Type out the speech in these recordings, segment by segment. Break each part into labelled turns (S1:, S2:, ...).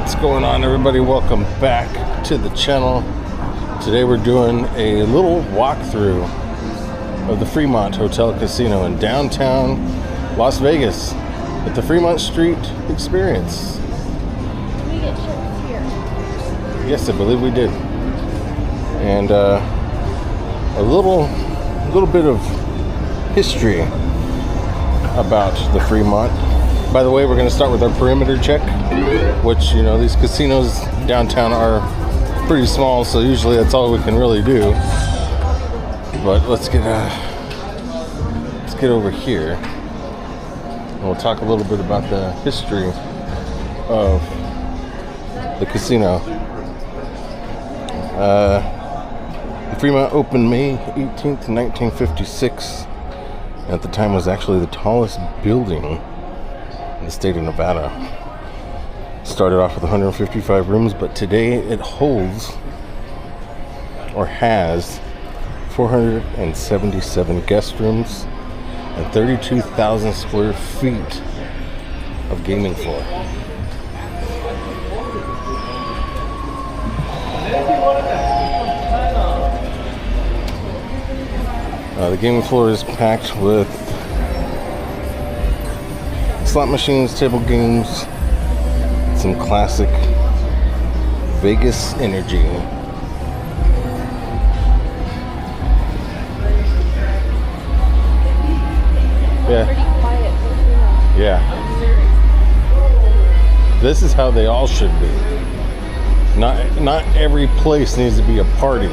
S1: What's going on, everybody? Welcome back to the channel. Today we're doing a little walkthrough of the Fremont Hotel Casino in downtown Las Vegas at the Fremont Street Experience.
S2: Did we get shirts here?
S1: Yes, I believe we did. And a little bit of history about the Fremont. By the way, we're going to start with our perimeter check, which, you know, these casinos downtown are pretty small, so usually that's all we can really do. But let's get over here, and we'll talk a little bit about the history of the casino. The Fremont opened May 18th, 1956. At the time, was actually the tallest building in the state of Nevada. Started off with 155 rooms, but today it holds or has 477 guest rooms and 32,000 square feet of gaming floor. The gaming floor is packed with slot machines, table games, some classic Vegas energy. Yeah.
S2: Pretty quiet.
S1: Yeah. This is how they all should be. Not every place needs to be a party.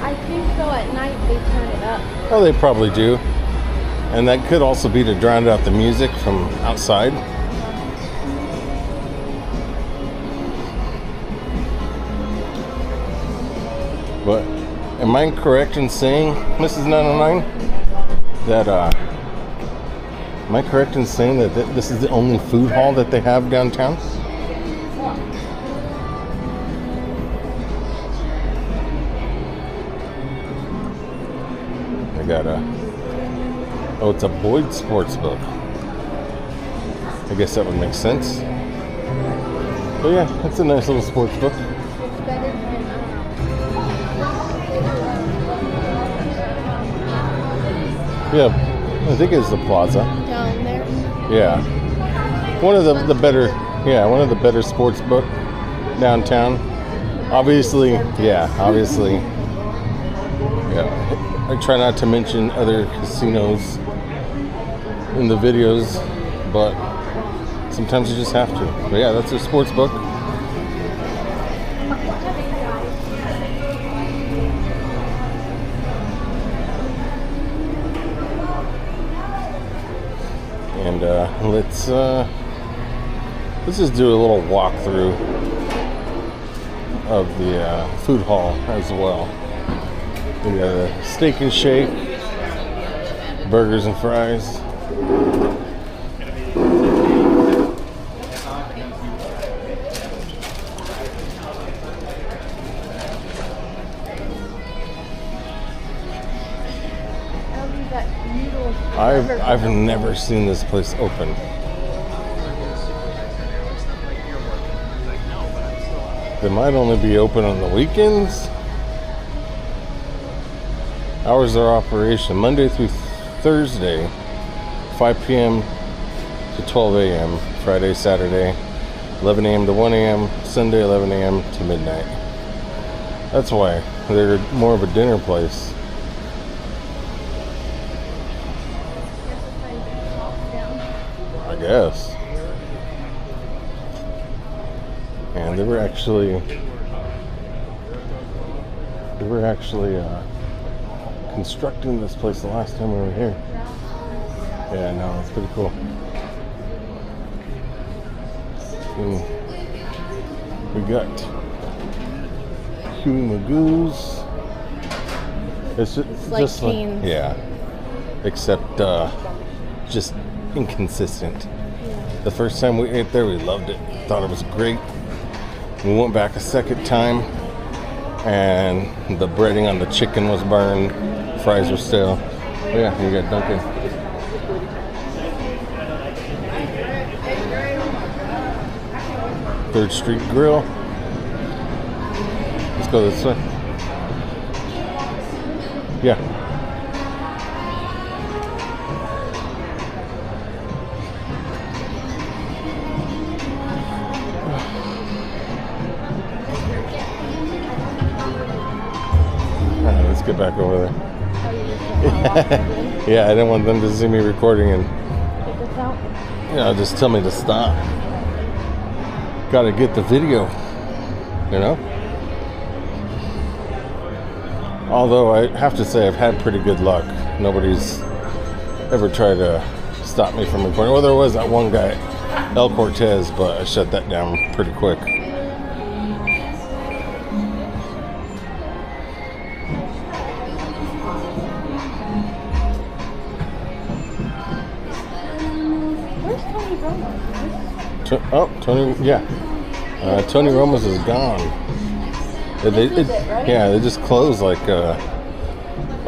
S2: I think so. At night they turn it up.
S1: Oh, they probably do. And that could also be to drown out the music from outside. But am I correct in saying, Mrs. 909, that am I correct in saying that this is the only food hall that they have downtown? They got oh, it's a Boyd Sportsbook. I guess that would make sense. But yeah, it's a nice little sports book.
S2: It's better than
S1: Yeah, I think it's the Plaza.
S2: down there.
S1: Yeah, one of the better. Yeah, one of the better sports book downtown. Obviously. Yeah. I try not to mention other casinos in the videos, but sometimes you just have to. But yeah, that's a sports book. And let's just do a little walkthrough of the food hall as well. We got a steak and shake, burgers and fries. I've never seen this place open. They might only be open on the weekends. Hours of operation Monday through Thursday, 5 p.m. to 12 a.m. Friday, Saturday, 11 a.m. to 1 a.m. Sunday, 11 a.m. to midnight. That's why they're more of a dinner place. I guess. And they were actually constructing this place the last time we were here. Yeah, no, it's pretty cool. And we got Huey Magoo's. It's
S2: like
S1: just
S2: Cane's.
S1: yeah, except just inconsistent.
S2: Yeah.
S1: The first time we ate there, we loved it. Thought it was great. We went back a second time, and the breading on the chicken was burned. Fries were stale. Oh, yeah, you got Dunkin'. 3rd Street Grill. Let's go this way. Yeah. Alright, let's get back over there. Yeah, I didn't want them to see me recording and just tell me to stop. Gotta get the video, you know? Although I have to say I've had pretty good luck. Nobody's ever tried to stop me from recording. Well, there was that one guy, El Cortez, but I shut that down pretty quick. Tony, yeah. Tony Roma's is gone. Yeah, they just closed like a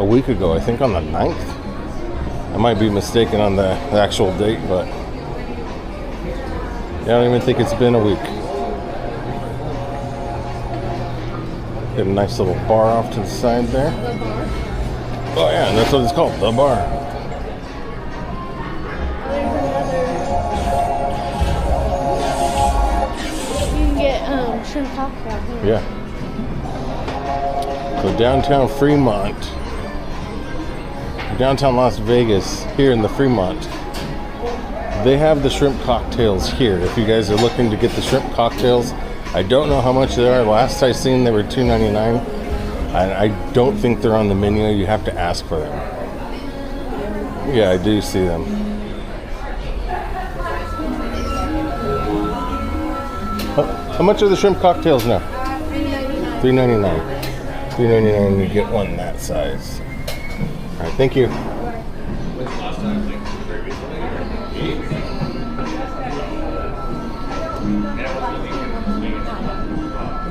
S1: week ago, I think on the 9th. I might be mistaken on the actual date, but I don't even think it's been a week. Got a nice little bar off to the side there. Oh yeah, and that's what it's called, the bar.
S2: Shrimp cocktail here.
S1: Yeah. So downtown Fremont, downtown Las Vegas, here in the Fremont, they have the shrimp cocktails here. If you guys are looking to get the shrimp cocktails, I don't know how much they are. Last I seen, they were $2.99. I don't think they're on the menu. You have to ask for them. Yeah, I do see them. How much are the shrimp cocktails now? $3.99. $3.99 you get one that size. Alright, thank you.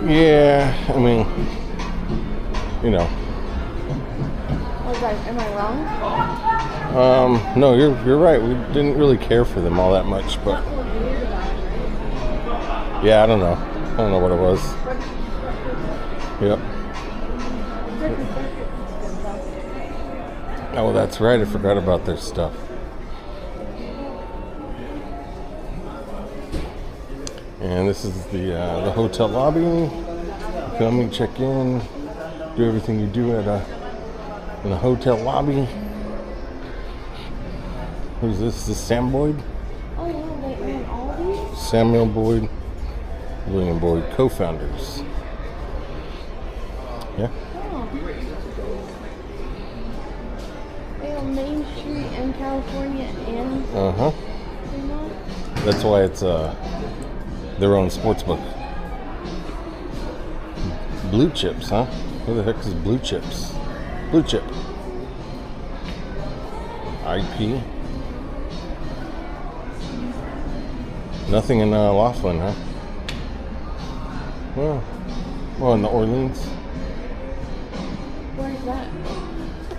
S1: Yeah, I mean, you know.
S2: Am I wrong?
S1: No, you're right. We didn't really care for them all that much, but yeah, I don't know. I don't know what it was. Yep. Oh, that's right. I forgot about their stuff. And this is the hotel lobby. Come and check in. Do everything you do at in a hotel lobby. Who's this? Is this Sam Boyd?
S2: Oh, yeah, they own all these?
S1: Samuel Boyd, William Boyd, co-founders. Yeah.
S2: Oh. They own Main Street in California and Fremont.
S1: That's why it's their own sports book. Blue Chips, huh? Who the heck is Blue Chips? Blue Chip. IP. Nothing in Laughlin, huh? Well, in the Orleans.
S2: Where's that?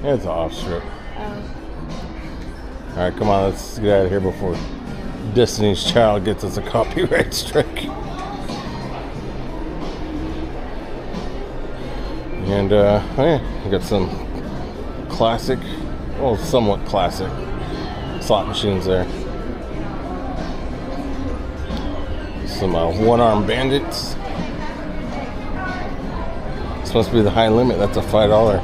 S1: Yeah, it's an off strip. Alright, come on, let's get out of here before Destiny's Child gets us a copyright strike. And, yeah, we got some classic, well, somewhat classic slot machines there. Some one-arm bandits. This must be the high limit. That's a $5.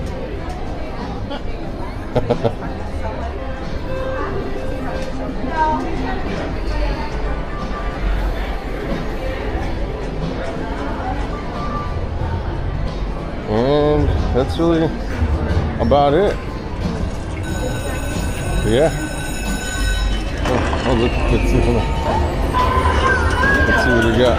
S1: And that's really about it. Yeah. Oh look, let's see what we got.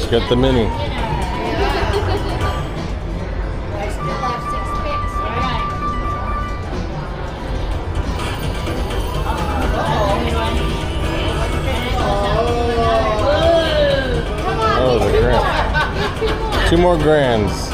S1: Just got the mini.
S3: I still have 6 picks.
S1: Oh, the grand. 2 more grands.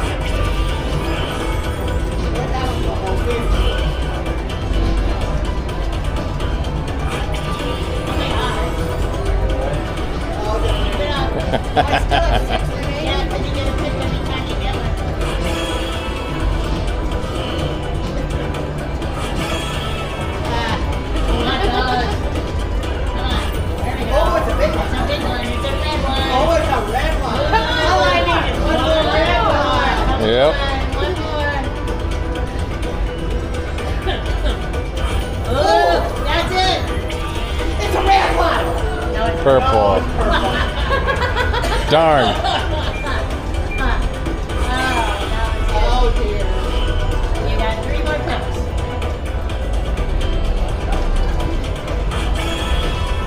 S1: Yep.
S3: One more. Oh, that's it. It's a red one. No, it's
S1: Purple. Darn.
S3: Oh dear. You got 3 more picks.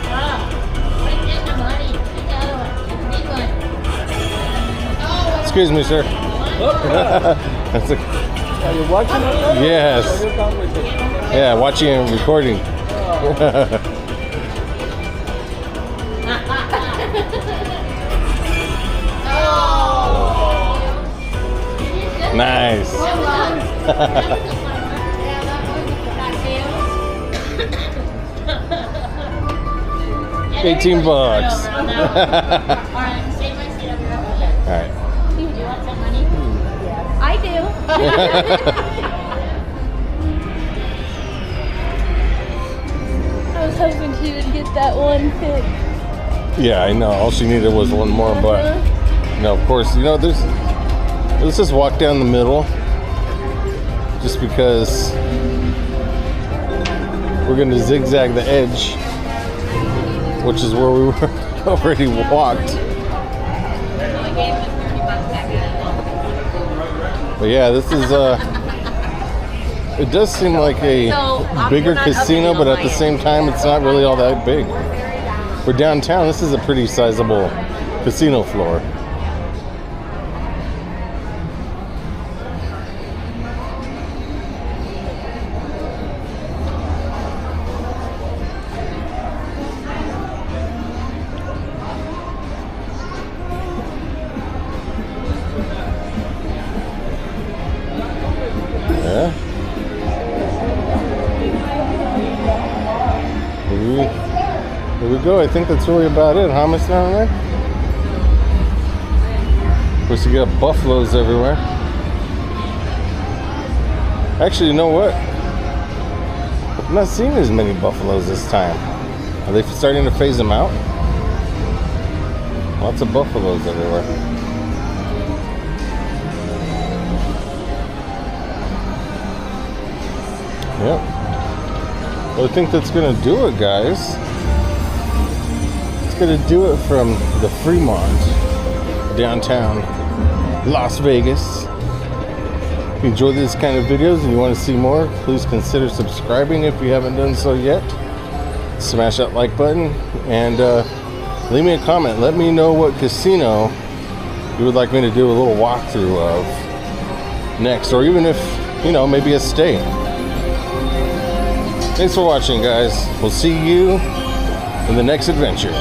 S3: Oh, bring in the money. Take the other one. Take the big one. Oh,
S1: Excuse me, sir. That's a,
S4: Are you watching it?
S1: yes. Yeah, watching and recording. Nice. 18 bucks.
S3: Alright, save my seat over here.
S1: Alright.
S3: Do you want some money?
S2: I do. I was hoping she would get that one pick.
S1: Yeah, I know. All she needed was 1 more, but no, of course, let's just walk down the middle just because we're going to zigzag the edge, which is where we were already walked. But yeah, this is it does seem like a bigger casino, but at the same time it's not really all that big. For downtown, this is a pretty sizable casino floor. Yeah. Here we go. I think that's really about it, huh, Miss Down there? Of course, you got buffaloes everywhere. Actually, you know what? I'm not seeing as many buffaloes this time. Are they starting to phase them out? Lots of buffaloes everywhere. Yep. Well, I think that's going to do it, guys. It's going to do it from the Fremont, downtown Las Vegas. If you enjoy these kind of videos and you want to see more, please consider subscribing if you haven't done so yet. Smash that like button and leave me a comment. Let me know what casino you would like me to do a little walkthrough of next, or even if, maybe a stay. Thanks for watching, guys. We'll see you in the next adventure.